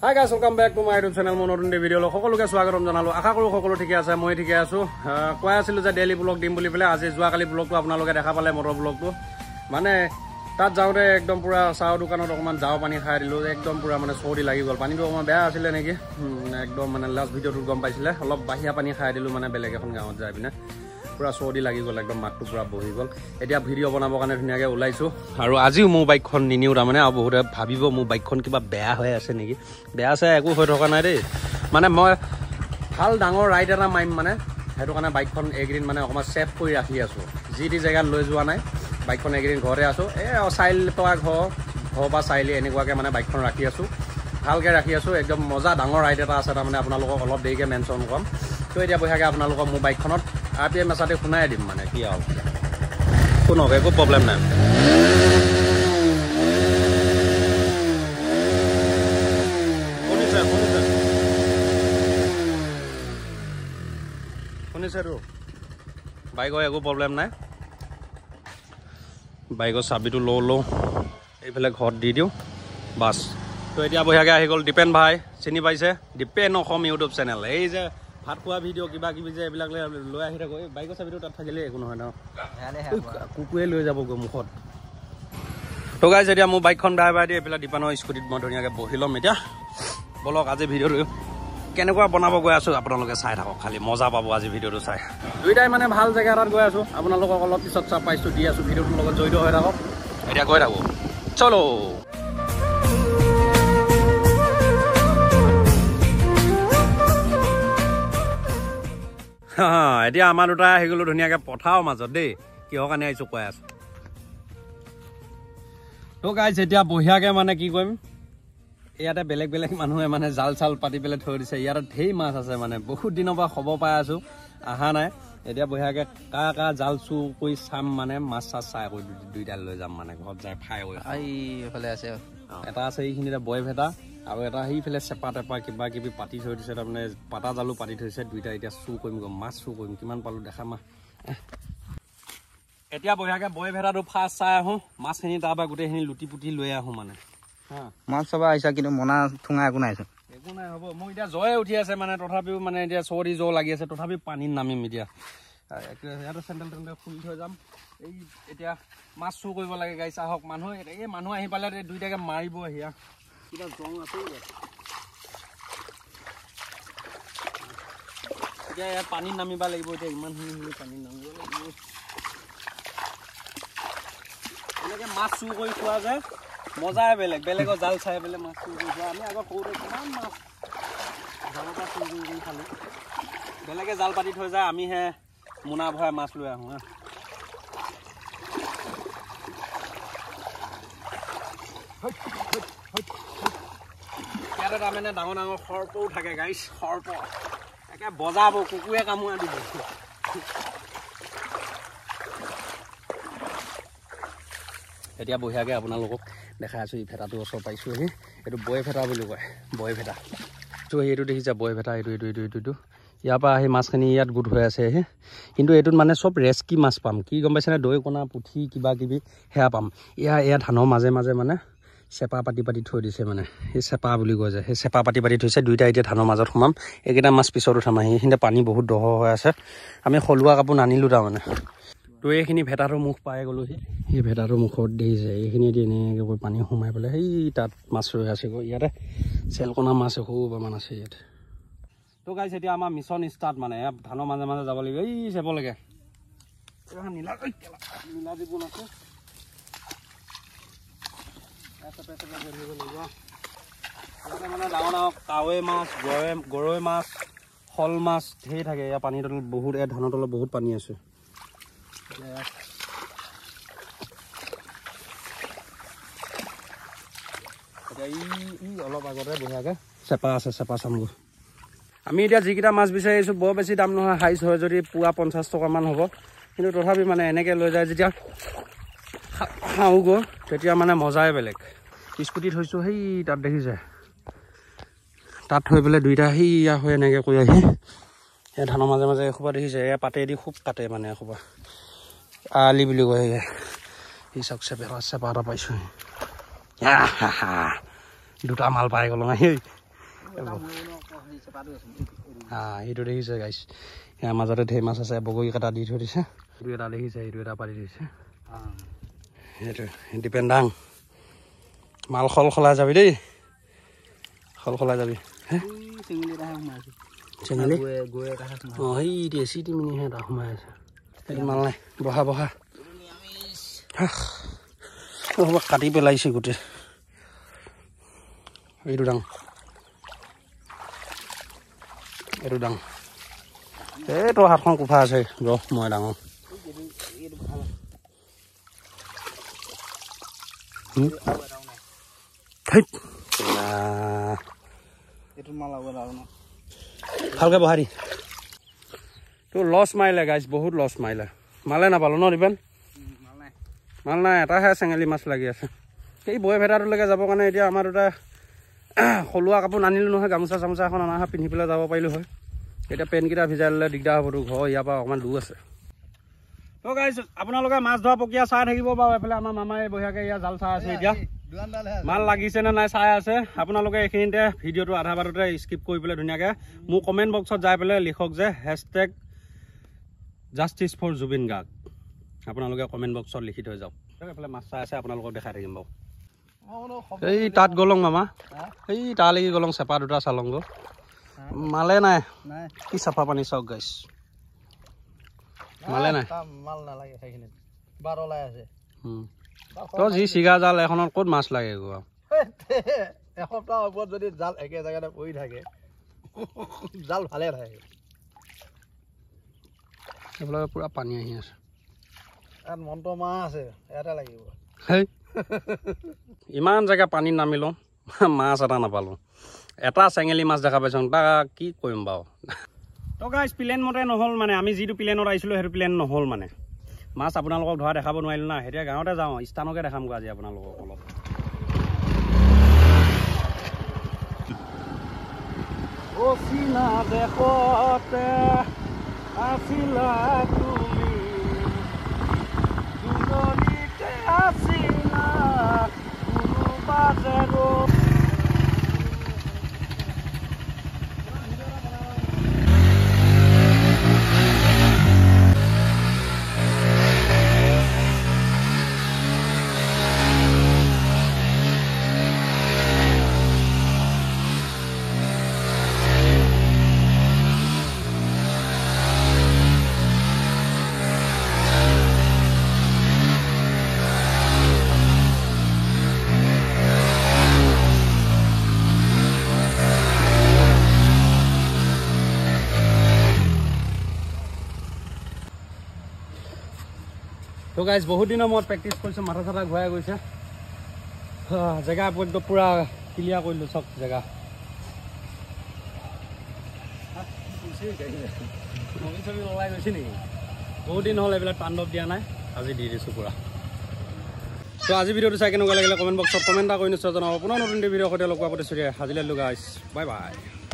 Hi guys, welcome back to my YouTube channel. Mon notun video lo সকলোকে স্বাগতম জনালো আশা কৰো সকলো ঠিকে আছে মই ঠিকে আছো কোৱা আছিল যে ডেইলি ব্লগ দিম বুলি পেলে আজি যোৱা কালি ব্লগটো আপোনালোকে দেখা পালে মোৰ ব্লগটো মানে তাত যাওতে একদম পুৰা চাও দোকানত অকমান যাও পানী খাই দিলো একদম পুৰা মানে চৰ্দি লাগি গল পানীটো অকমান বেয়া আছিল নেকি একদম মানে লাষ্ট ভিডিওটো গম পাইছিলে অলপ বাহিয়া পানী খাই দিলো মানে বেলেগ এখন গাঁৱত যাই পিনে পুৰা চৰ্দি লাগি গল একদম মাতটো পুৰা বহি গল এতিয়া ভিডিও বনাবৰ কাৰণে ধুনিয়াকে ওলাইছো আৰু আজিও মোৰ বাইকখন নিনিও তাৰমানে আৰু বহুতে ভাবিব মোৰ বাইকখন কিবা বেয়া হৈ আছে নেকি বেয়া আছে একো হৈ থকা নাই দেই মানে মই ভাল ডাঙৰ ৰাইড এটা মাইম মানে হেতু কাৰণে বাইকখন এগ্ৰিন মানে অকমান সেফ কৰি ৰাখি আছো যি দি জায়গাত লৈ যোৱা নাই বাইকখন এগ্ৰিন ঘৰে আছো চাইল পা ঘৰ বা চাইলি এনেকুৱাকে মানে বাইকখন ৰাখি আছো ভালকে ৰাখি আছো একদম মজা ডাঙৰ ৰাইড এটা আছে তাৰমানে আপোনালোকক অলপ দেৰিকে মেনচন কৰম তো এতিয়া বহাগে আপোনালোকক মোৰ বাইকখনত RPM মেছাতে শুনাই দিম মানে কি আৰু কোনো একো প্ৰবলেম নাই শুনিছে ৰো বাইকৰ একো প্ৰবলেম নাই বাইকৰ চাবিটো লওঁ এইফালে ঘৰত দি দিওঁ বাছ তো এতিয়া বহাগে আহি গ'ল দীপেন ভাই চিনি পাইছে দীপেন অসম ইউটিউব চেনেল এই যে ভাত খোৱা ভিডিও কিবা কিবি যে এইবিলাক লৈ আহি থাকো এই বাইকৰ চাবিটো তাত থাকিলে একো নহয় ন কুকুৰে লৈ যাব গৈ মুখত তো গাইজ এতিয়া মোৰ বাইকখন ড্ৰাইভাৰ দি এইফালে দীপানৰ স্কুটিত মই ধুনীয়াকৈ বহি ল'ম এতিয়া বলক আজি ভিডিঅ'টো কেনেকুৱা বনাব গৈ আছো আপোনালোকে চাই থাকক খালি মজা পাব আজি ভিডিঅ'টো চাই দুইটাই মানে ভাল জেগা এটাত গৈ আছো আপোনালোকক অলপ পিছত চাৰপ্ৰাইজটো দি আছো ভিডিঅ'টোৰ লগত জড়িত হৈ থাকক এতিয়া গৈ থাকো চলো এতিয়া আমাৰ দুটা আহি গলো ধুনীয়াকে পথাৰৰ মাজত দেই কিহৰ কাৰণে আহিছো কৈ আছো তো গাইজ এতিয়া বঢ়িয়াকে মানে কি কৰিম ইয়াতে বেলেগ বেলেগ মানুহে মানে জাল চাল পাতি পেলাই থৈ দিছে ইয়াত ঢেৰ মাছ আছে মানে বহুত দিনৰ পৰা খবৰ পাই আছো আহা নাই এতিয়া বঢ়িয়াকে কা জাল চুৰ কৰি চাম মানে মাছ চাছ চাই কৰি দুইডাল লৈ যাম মানে ঘৰত যাই ফ্ৰাই কৰি এইফালে আছে এটা আছে এইখিনিতে বয় ভেটা আৰু এটা সেইফালে চেপা টেপা কিবা কিবি পাতি থৈ দিছে তাৰমানে পাতা জালো পাতি থৈছে দুইটা এতিয়া চুৰ কৰিম মাছ চুৰ কৰিম কিমান পালো দেখা মা এতিয়া বঢ়িয়াকে বয় ভেটাটো ফাৰ্ষ্ট চাই আহো মাছখিনি তাৰপৰা গোটেইখিনি লুটি পুটি লৈ আহো মানে মাছ চাব আহিছা কিন্তু মনা ঠুঙা একো নাই একো নাই হ'ব মোৰ এতিয়া জ্বৰে উঠি আছে মানে তথাপিও মানে এতিয়া চৰ্দি জ্বৰ লাগি আছে তথাপিও পানীত নামিম এতিয়া ইয়াতে চেণ্ডেল টেণ্ডেল খুলি থৈ যাম এই এতিয়া মাছ চুৰ কৰিব লাগে গাইছ আহক মানুহ এই মানুহ আহি পালে দুইটাকে মাৰিব আহিয়া কিবা জং আছে এতিয়া ইয়াত পানীত নামিব লাগিব এতিয়া ইমানখিনি পানীত নামিব লাগিব এনেকৈ মাছ চুৰ কৰি খোৱা যায় মজাই বেলেগ বেলেগৰ জাল চাই পেলাই মাছ চুৰ কৰি খোৱা আমি আগত সৰুতে কিমান মাছ জালৰ পৰা চুৰ কৰি খালোঁ বেলেগে জাল পাতি থৈ যায় আমিহে মোনা ভৰাই মাছ লৈ আহোঁ ইয়াতে তাৰমানে ডাঙৰ ডাঙৰ সৰ্পও থাকে গাইছ সৰ্প একে বজাব কুকুৰে কামোৰা দিব এতিয়া বঢ়িয়াকৈ আপোনালোকক দেখাই আছোঁ এই ভেটাটো ওচৰ পাইছোঁহি এইটো বয় ভেটা বুলি কয় বয় ভেটা ত' এইটো দেখিছা বয় ভেটা এইটো ইয়াৰ পৰা আহি মাছখিনি ইয়াত গোট হৈ আছে কিন্তু এইটোত মানে চব ৰেস্কি মাছ পাম কি গম পাইছেনে দৈ কণা পুঠি কিবা কিবি সেয়া পাম এয়া ধানৰ মাজে মাজে মানে চেপা পাতি থৈ দিছে মানে সেই চেপা বুলি কয় যে সেই চেপা পাতি থৈছে দুইটা এতিয়া ধানৰ মাজত সোমাম এইকেইটা মাছ পিছত উঠাম সেইখিনিতে পানী বহুত দহ হৈ আছে আমি সলোৱা কাপোৰ নানিলোঁ তাৰমানে তো এইখিনি ভেটাটোৰ মুখ পাই গ'লোহি সেই ভেটাটোৰ মুখত দেখিছে এইখিনি এনেকৈ পানী সোমাই পেলাই সেই তাত মাছ ৰৈ আছে ইয়াতে চেলকণা মাছ এসোপামান আছে ইয়াতে তো গাইছ এতিয়া আমাৰ মিছন ষ্টাৰ্ট মানে ধানৰ মাজে মাজে যাব লাগিব এই চাবলৈকে নীলা জীৱন আছে মানে ডাঙৰ ডাঙৰ কাৱৈ মাছ গৰৈ মাছ শল মাছ ধেৰ থাকে ইয়াৰ পানীৰ তলত বহুত ধানৰ তলত বহুত পানী আছে অলপ আগতে বঢ়িয়াকে চেপা আছে চেপা চামগৈ আমি এতিয়া যিকেইটা মাছ বিচাৰি আহিছোঁ বৰ বেছি দাম নহয় হাইচ হয় যদি পুৱা 50 টকামান হ'ব কিন্তু তথাপি মানে এনেকৈ লৈ যায় যেতিয়া খাওঁগৈ তেতিয়া মানে মজাই বেলেগ স্কুটি থৈছোঁ সেই তাত দেখিছে তাত থৈ পেলাই দুইটা সেয়া হৈ এনেকৈ কৰি আহি এই ধানৰ মাজে মাজে এসোপা দেখিছে এয়া পাতেদি খুব কাটে মানে এসোপা আলি বুলি কয় এই চাওক চেপা এটা পাইছোঁ দুটা মাল পাই গ'লো এইটো দেখিছে গাইছ ইয়াৰ মাজতে ঢেৰ মাছ আছে বগৰী কাটা দি থৈ দিছে এইটো এটা দেখিছে এইটো এটা পাৰি দিছে সেইটো ডিপেণ্ডাং মাল খলাই যাবি দেই খলাই যাবি চেঙেলি অঁ সেই এচিটি মিনিহে এটা সোমাই আছে সেইটো মাল নাই বহা কাটি পেলাইছে গোটেই এইটো ডাং এই তোৰ হাতখন কোফা আছে ৰহ মই ডাঙৰ ভালকে বহাই দি তোৰ লছ মাৰিলে গাইছ বহুত লছ মাৰিলে মালে নাপালো ন দিবেন মাল নাই এটাহে চেঙেলী মাছ লাগি আছে সেই বৈ ভেটাটোলৈকে যাবৰ কাৰণে এতিয়া আমাৰ দুটা সলোৱা কাপোৰ নানিলোঁ নহয় গামোচা চামোচা এখন অনা হয় পিন্ধি পেলাই যাব পাৰিলোঁ হয় এতিয়া পেণ্টকেইটা ভিজাই ল'লে দিগদাৰ হ'বতো ঘৰ ইয়াৰ পৰা অকণমান দূৰ আছে তো গাইছ আপোনালোকে মাছ ধৰা প্ৰক্ৰিয়া চাই থাকিব বাৰু এফালে আমাৰ মামাই বঢ়িয়াকৈ ইয়াৰ জাল চাই আছে এতিয়া মাল লাগিছে নে নাই চাই আছে আপোনালোকে এইখিনিতে ভিডিঅ'টো আধা বাটতে স্কিপ কৰি পেলাই ধুনীয়াকৈ মোৰ কমেণ্ট বক্সত যাই পেলাই লিখক যে #জাষ্টিছ ফৰ জুবিন গাৰ্গ আপোনালোকে কমেণ্ট বক্সত লিখি থৈ যাওক এইফালে মাছ চাই আছে আপোনালোকক দেখাই থাকিম বাৰু এই তাত গলং মামা এই তালৈকে গলং চেপা দুটা চালং গো মালে নাই কি চাফা পানী চাওক গাইছ মালে নাই মাল নালাগে সেইখিনিত বাৰ ওলাই আছে তই যি চিগা জাল এখনত ক'ত মাছ লাগে গো এসপ্তাহ ওপৰত যদি জাল একে জেগাতে পৰি থাকে জাল ভালে থাকে এইবিলাকে পুৰা পানী আহি আছে ইয়াত মন্ত্ৰ মাছ আছে ইয়াতে লাগিব হেই ইমান জেগা পানীত নামিলোঁ মাছ এটা নাপালোঁ এটা চেঙেলী মাছ দেখা পাইছোঁ তাক কি কৰিম বাৰু তো গাইছ প্লেন মতে নহ'ল মানে আমি যিটো প্লেনত আহিছিলোঁ সেইটো প্লেন নহ'ল মানে মাছ আপোনালোকক ধৰা দেখাব নোৱাৰিলোঁ না এতিয়া গাঁৱতে যাওঁ স্থানকে দেখামগৈ আজি আপোনালোকক অলপ অচিনা দেশতে আছিলা তুমি দুজনীতে আছিলা কোনোবা যে তো গাইজ বহুত দিনৰ মূৰত প্ৰেক্টিছ কৰিছোঁ মাথা চাথা ঘূৰাই গৈছে জেগা একদম পূৰা ক্লিয়াৰ কৰিলোঁ চব জেগা ওলাই গৈছে নেকি বহুত দিন হ'ল এইবিলাক তাণ্ডৱ দিয়া নাই আজি দি দিছোঁ পূৰা তো আজি ভিডিঅ'টো চাই কেনেকুৱা লাগিলে কমেণ্ট বক্সত কমেণ্ট এটা কৰি নিশ্চয় জনাব পুনৰ নতুন ভিডিঅ'ৰ সৈতে লগ পোৱা প্ৰতিশ্ৰুতি আজিলৈ গাইজ বাই বাই